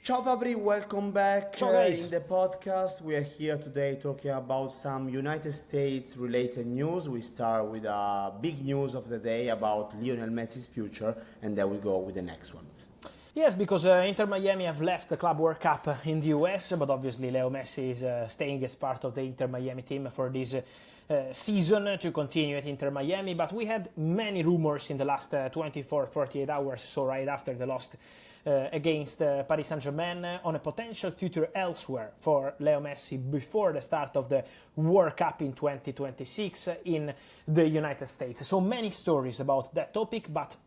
Ciao Fabri, welcome back Ciao guys. in the podcast. We are here today talking about some United States related news. We start with a big news of the day about Lionel Messi's future, and then we go with the next ones. Yes, because Inter Miami have left the Club World Cup in the US, but obviously Leo Messi is staying as part of the Inter Miami team for this season to continue at Inter Miami. But we had many rumors in the last 24-48 hours, so right after the loss against Paris Saint-Germain, on a potential future elsewhere for Leo Messi before the start of the World Cup in 2026 in the United States. So many stories about that topic, but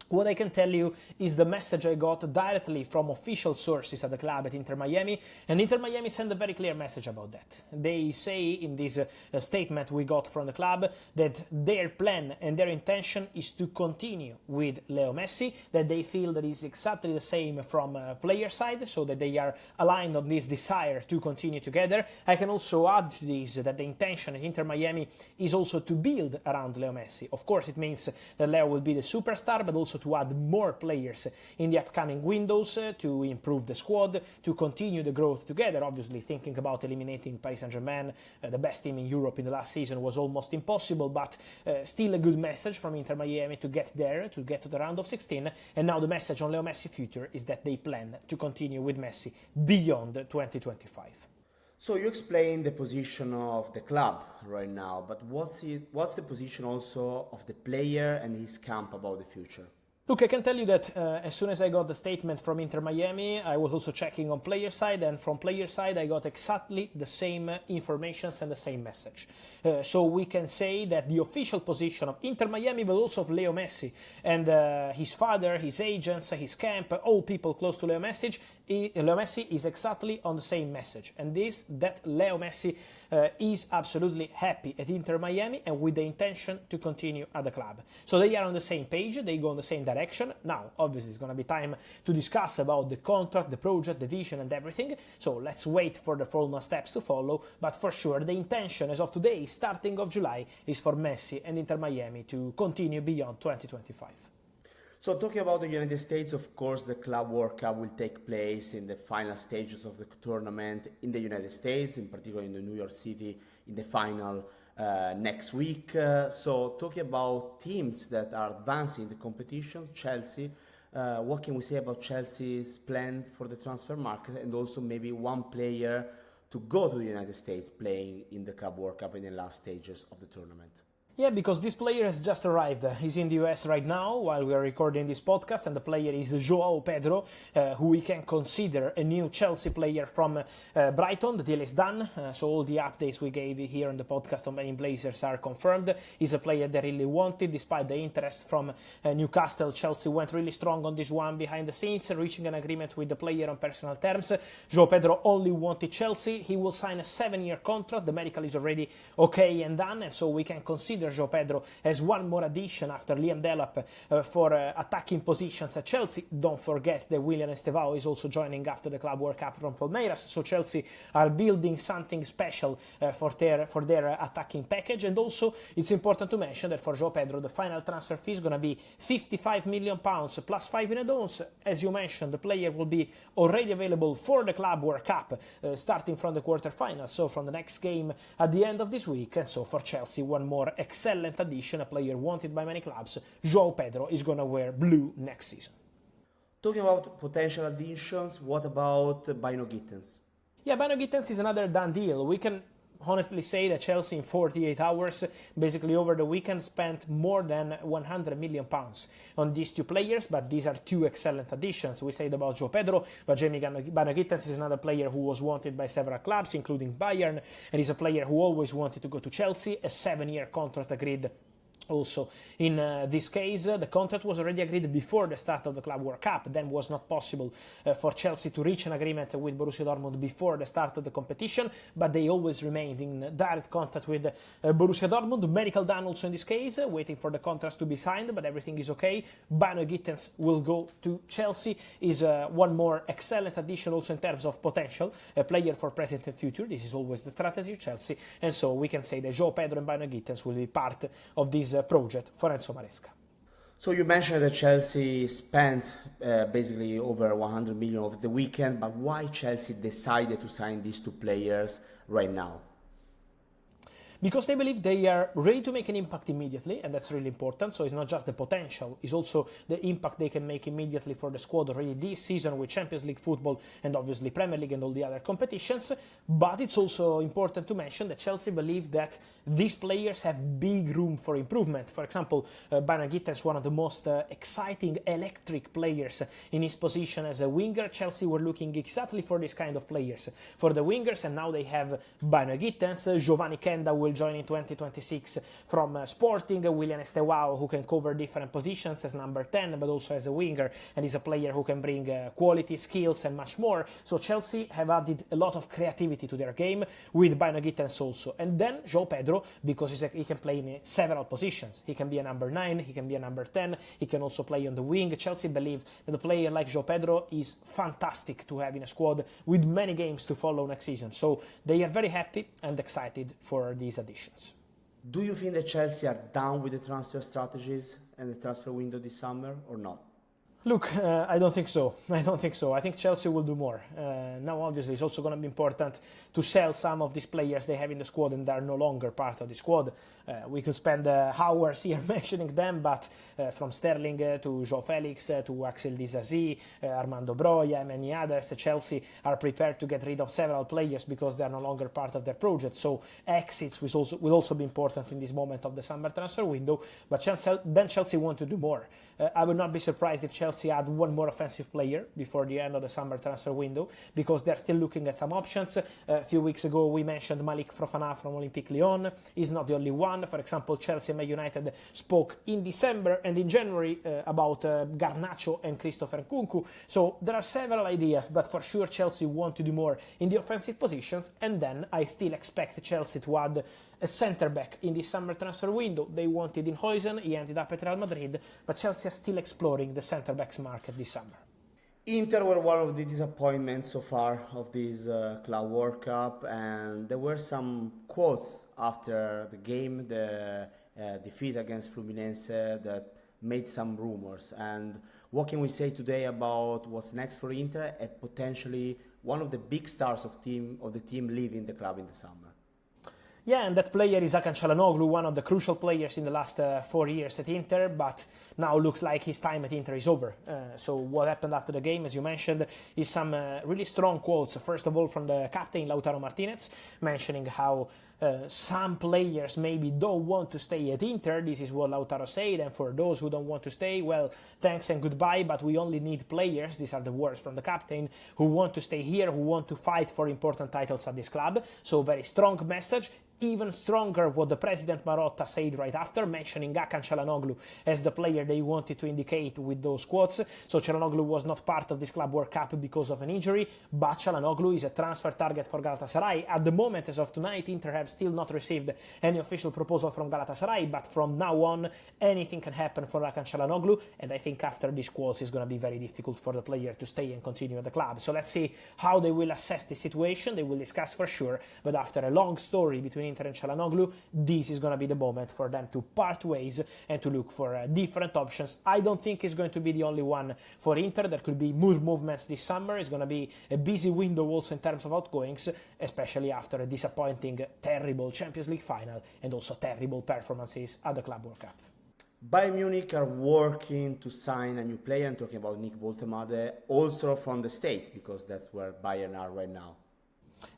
what I can tell you is the message I got directly from official sources at the club at Inter Miami, and Inter Miami sent a very clear message about that. They say in this statement we got from the club that their plan and their intention is to continue with Leo Messi, that they feel that is exactly the same from player side, so that they are aligned on this desire to continue together. I can also add to this that the intention at Inter Miami is also to build around Leo Messi. Of course, it means that Leo will be the superstar, but also to add more players in the upcoming windows to improve the squad, to continue the growth together. Obviously, thinking about eliminating Paris Saint-Germain, the best team in Europe in the last season, was almost impossible, but still a good message from Inter Miami to get there, to get to the round of 16. And now the message on Leo Messi's future is that they plan to continue with Messi beyond 2025. So you explained the position of the club right now, but what's the position also of the player and his camp about the future? Look, I can tell you that as soon as I got the statement from Inter Miami, I was also checking on player side, and from player side I got exactly the same informations and the same message. So we can say that the official position of Inter Miami, but also of Leo Messi and his father, his agents, his camp, all people close to Leo Messi is exactly on the same message, and this that Leo Messi is absolutely happy at Inter Miami and with the intention to continue at the club. So they are on the same page, they go in the same direction. Now, obviously, it's going to be time to discuss about the contract, the project, the vision and everything, so let's wait for the formal steps to follow, but for sure the intention as of today, starting of July, is for Messi and Inter Miami to continue beyond 2025. So talking about the United States, of course, the Club World Cup will take place in the final stages of the tournament in the United States, in particular in the New York City, in the final next week. So talking about teams that are advancing in the competition, Chelsea, what can we say about Chelsea's plan for the transfer market, and also maybe one player to go to the United States playing in the Club World Cup in the last stages of the tournament? Yeah, because this player has just arrived. He's in the US right now while we are recording this podcast, and the player is Joao Pedro, who we can consider a new Chelsea player from Brighton. The deal is done, so all the updates we gave here on the podcast on many Blazers are confirmed. He's a player they really wanted, despite the interest from Newcastle. Chelsea went really strong on this one behind the scenes, reaching an agreement with the player on personal terms. Joao Pedro only wanted Chelsea. He will sign a 7-year contract. The medical is already okay and done, and so we can consider Joao Pedro as one more addition after Liam Delap for attacking positions at Chelsea. Don't forget that William Estevao is also joining after the Club World Cup from Palmeiras, so Chelsea are building something special for their attacking package. And also it's important to mention that for Joao Pedro the final transfer fee is going to be £55 million plus 5 in add-ons. As you mentioned, the player will be already available for the Club World Cup starting from the quarterfinals, so from the next game at the end of this week. And so for Chelsea, one more excellent addition, a player wanted by many clubs. Joao Pedro is going to wear blue next season. Talking about potential additions, what about Bynoe-Gittens? Yeah, Bynoe-Gittens is another done deal. We can honestly say that Chelsea in 48 hours, basically over the weekend, spent more than £100 million on these two players, but these are two excellent additions. We said about Joao Pedro, but Jamie Bynoe-Gittens is another player who was wanted by several clubs, including Bayern, and is a player who always wanted to go to Chelsea. A 7-year contract agreed. Also, in this case, the contract was already agreed before the start of the Club World Cup. Then was not possible for Chelsea to reach an agreement with Borussia Dortmund before the start of the competition, but they always remained in direct contact with Borussia Dortmund. Medical done also in this case, waiting for the contracts to be signed, but everything is okay. Bynoe-Gittens will go to Chelsea, is one more excellent addition also in terms of potential, a player for present and future. This is always the strategy of Chelsea, and so we can say that Joao Pedro and Bynoe-Gittens will be part of this project for Enzo Maresca. So you mentioned that Chelsea spent basically over 100 million over the weekend, but why Chelsea decided to sign these two players right now? Because they believe they are ready to make an impact immediately, and that's really important. So it's not just the potential, it's also the impact they can make immediately for the squad already this season with Champions League football and obviously Premier League and all the other competitions. But it's also important to mention that Chelsea believe that these players have big room for improvement. For example, Bynoe-Gittens, one of the most exciting electric players in his position as a winger. Chelsea were looking exactly for this kind of players for the wingers, and now they have Bynoe-Gittens. Giovanni Kenda will join in 2026 from Sporting. William Estevao, who can cover different positions as number 10, but also as a winger, and is a player who can bring quality, skills, and much more. So Chelsea have added a lot of creativity to their game with Bynoe-Gittens also. And then Joao Pedro, because he can play in several positions. He can be a number 9, he can be a number 10, he can also play on the wing. Chelsea believe that a player like Joao Pedro is fantastic to have in a squad with many games to follow next season. So they are very happy and excited for these additions. Do you think that Chelsea are done with the transfer strategies and the transfer window this summer or not? Look, I don't think so. I think Chelsea will do more. Now, obviously, it's also going to be important to sell some of these players they have in the squad and they are no longer part of the squad. We could spend hours here mentioning them, but from Sterling to João Felix to Axel Disasi, Armando Broja, and many others, Chelsea are prepared to get rid of several players because they are no longer part of their project. So exits will also be important in this moment of the summer transfer window. But Chelsea want to do more. I would not be surprised if Chelsea add one more offensive player before the end of the summer transfer window, because they're still looking at some options. A few weeks ago we mentioned Malik Fofana from Olympique Lyon. He's not the only one. For example, Chelsea and Man United spoke in December and in January about Garnacho and Christopher Nkunku. So there are several ideas, but for sure Chelsea want to do more in the offensive positions. And then I still expect Chelsea to add a centre-back in the summer transfer window. They wanted in Huijsen, he ended up at Real Madrid, but Chelsea are still exploring the centre-backs market this summer. Inter were one of the disappointments so far of this Club World Cup, and there were some quotes after the game, the defeat against Fluminense, that made some rumors. And what can we say today about what's next for Inter and potentially one of the big stars of the team leaving the club in the summer? Yeah, and that player is Hakan Çalhanoğlu, one of the crucial players in the last 4 years at Inter, but now looks like his time at Inter is over. So what happened after the game, as you mentioned, is some really strong quotes. First of all, from the captain, Lautaro Martinez, mentioning how some players maybe don't want to stay at Inter. This is what Lautaro said, and for those who don't want to stay, well, thanks and goodbye, but we only need players, these are the words from the captain, who want to stay here, who want to fight for important titles at this club. So very strong message. Even stronger what the president Marotta said right after, mentioning Hakan Çalhanoğlu as the player they wanted to indicate with those quotes. So Çalhanoğlu was not part of this Club World Cup because of an injury, but Çalhanoğlu is a transfer target for Galatasaray. At the moment, as of tonight, Inter have still not received any official proposal from Galatasaray, but from now on, anything can happen for Hakan Çalhanoğlu, and I think after these quotes it's going to be very difficult for the player to stay and continue at the club. So let's see how they will assess the situation. They will discuss for sure, but after a long story between Inter and Çalhanoğlu, this is going to be the moment for them to part ways and to look for different options. I don't think it's going to be the only one for Inter. There could be more movements this summer. It's going to be a busy window also in terms of outgoings, especially after a disappointing, terrible Champions League final and also terrible performances at the Club World Cup. Bayern Munich are working to sign a new player. I'm talking about Nick Woltemade, also from the States, because that's where Bayern are right now.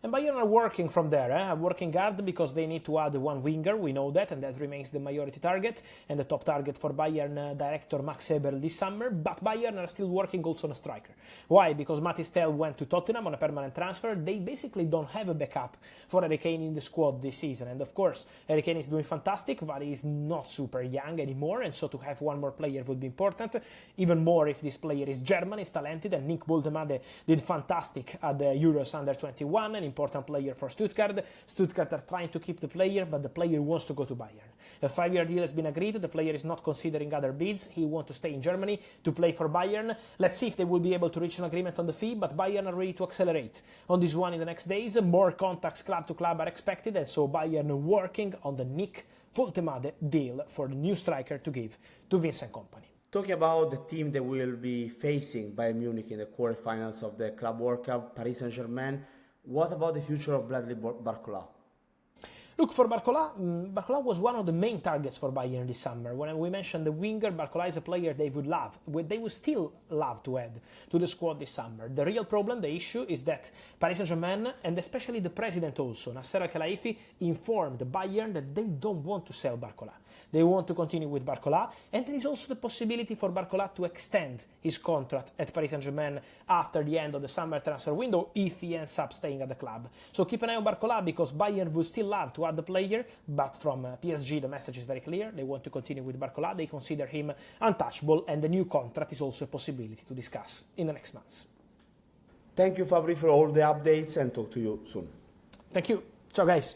And Bayern are working from there, working hard because they need to add one winger, we know that, and that remains the majority target and the top target for Bayern director Max Eberl this summer, but Bayern are still working also on a striker. Why? Because Mathys Tel went to Tottenham on a permanent transfer. They basically don't have a backup for Harry Kane in the squad this season, and of course Harry Kane is doing fantastic, but he's not super young anymore, and so to have one more player would be important, even more if this player is German, is talented, and Nick Woltemade did fantastic at the Euros under 21, an important player for Stuttgart. Stuttgart are trying to keep the player, but the player wants to go to Bayern. A 5-year deal has been agreed. The player is not considering other bids. He wants to stay in Germany to play for Bayern. Let's see if they will be able to reach an agreement on the fee, but Bayern are ready to accelerate on this one in the next days. More contacts club to club are expected, and so Bayern working on the Nick Woltemade deal for the new striker to give to Vincent Kompany. Talking about the team that will be facing Bayern Munich in the quarterfinals of the Club World Cup, Paris Saint-Germain, what about the future of Bradley Barcola? Look, for Barcola, Barcola was one of the main targets for Bayern this summer. When we mentioned the winger, Barcola is a player they would still love to add to the squad this summer. The real problem, the issue, is that Paris Saint-Germain, and especially the president also, Nasser Al-Khelaifi, informed Bayern that they don't want to sell Barcola. They want to continue with Barcola, and there is also the possibility for Barcola to extend his contract at Paris Saint-Germain after the end of the summer transfer window if he ends up staying at the club. So keep an eye on Barcola, because Bayern would still love to add the player, but from PSG the message is very clear. They want to continue with Barcola. They consider him untouchable, and the new contract is also a possibility to discuss in the next months. Thank you, Fabri, for all the updates, and talk to you soon. Thank you. Ciao, guys.